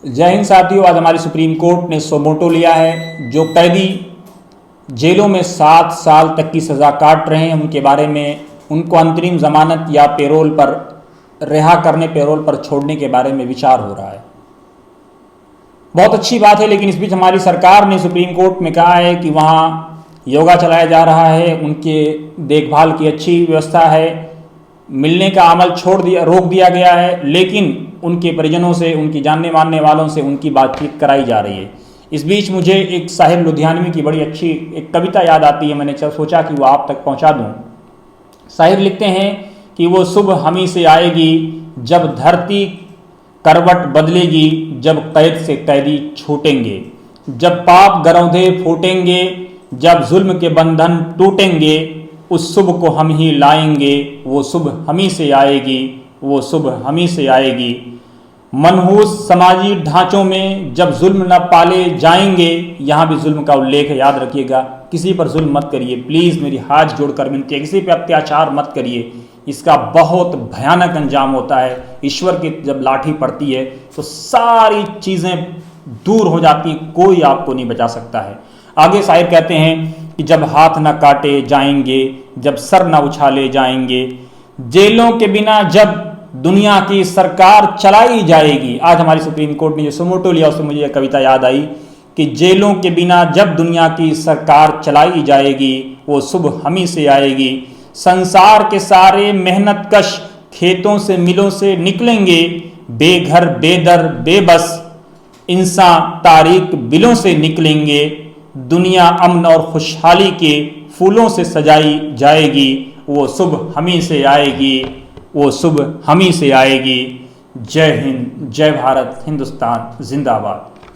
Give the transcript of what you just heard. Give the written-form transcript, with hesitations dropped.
जय हिंद साथियों। आज हमारी सुप्रीम कोर्ट ने सो मोटो लिया है। जो कैदी जेलों में 7 साल तक की सज़ा काट रहे हैं उनके बारे में उनको अंतरिम जमानत या पेरोल पर रिहा करने, पेरोल पर छोड़ने के बारे में विचार हो रहा है। बहुत अच्छी बात है, लेकिन इस बीच हमारी सरकार ने सुप्रीम कोर्ट में कहा है कि वहाँ योगा चलाया जा रहा है, उनके देखभाल की अच्छी व्यवस्था है, मिलने का अमल रोक दिया गया है, लेकिन उनके परिजनों से, उनकी जानने मानने वालों से उनकी बातचीत कराई जा रही है। इस बीच मुझे एक साहिर लुधियानवी की बड़ी अच्छी एक कविता याद आती है, मैंने सोचा कि वो आप तक पहुंचा दूं। साहिर लिखते हैं कि वो सुबह हमी से आएगी जब धरती करवट बदलेगी, जब कैद से कैदी छूटेंगे, जब पाप गरौंधे फूटेंगे, जब जुल्म के बंधन टूटेंगे, उस सुबह को हम ही लाएंगे, वो सुबह हमी से आएगी, वो सुबह हमी से आएगी। मनहूस समाजी ढांचों में जब जुल्म न पाले जाएंगे, यहाँ भी जुल्म का उल्लेख है, याद रखिएगा। किसी पर जुल्म मत करिए, प्लीज़ मेरी हाथ जोड़कर विनती है, किसी पे अत्याचार मत करिए, इसका बहुत भयानक अंजाम होता है। ईश्वर की जब लाठी पड़ती है तो सारी चीज़ें दूर हो जाती हैं, कोई आपको नहीं बचा सकता है। आगे शायर कहते हैं कि जब हाथ न काटे जाएंगे, जब सर न उछाले जाएंगे, जेलों के बिना जब दुनिया की सरकार चलाई जाएगी। आज हमारी सुप्रीम कोर्ट ने जो सुमोटो लिया उससे मुझे यह कविता याद आई कि जेलों के बिना जब दुनिया की सरकार चलाई जाएगी, वो सुबह हमी से आएगी। संसार के सारे मेहनत कश खेतों से मिलों से निकलेंगे, बेघर बेदर बेबस इंसान तारीक बिलों से निकलेंगे। दुनिया अमन और खुशहाली के फूलों से सजाई जाएगी, वो सुबह हमी से आएगी, वो सुबह हमी से आएगी। जय हिंद, जय भारत, हिंदुस्तान जिंदाबाद।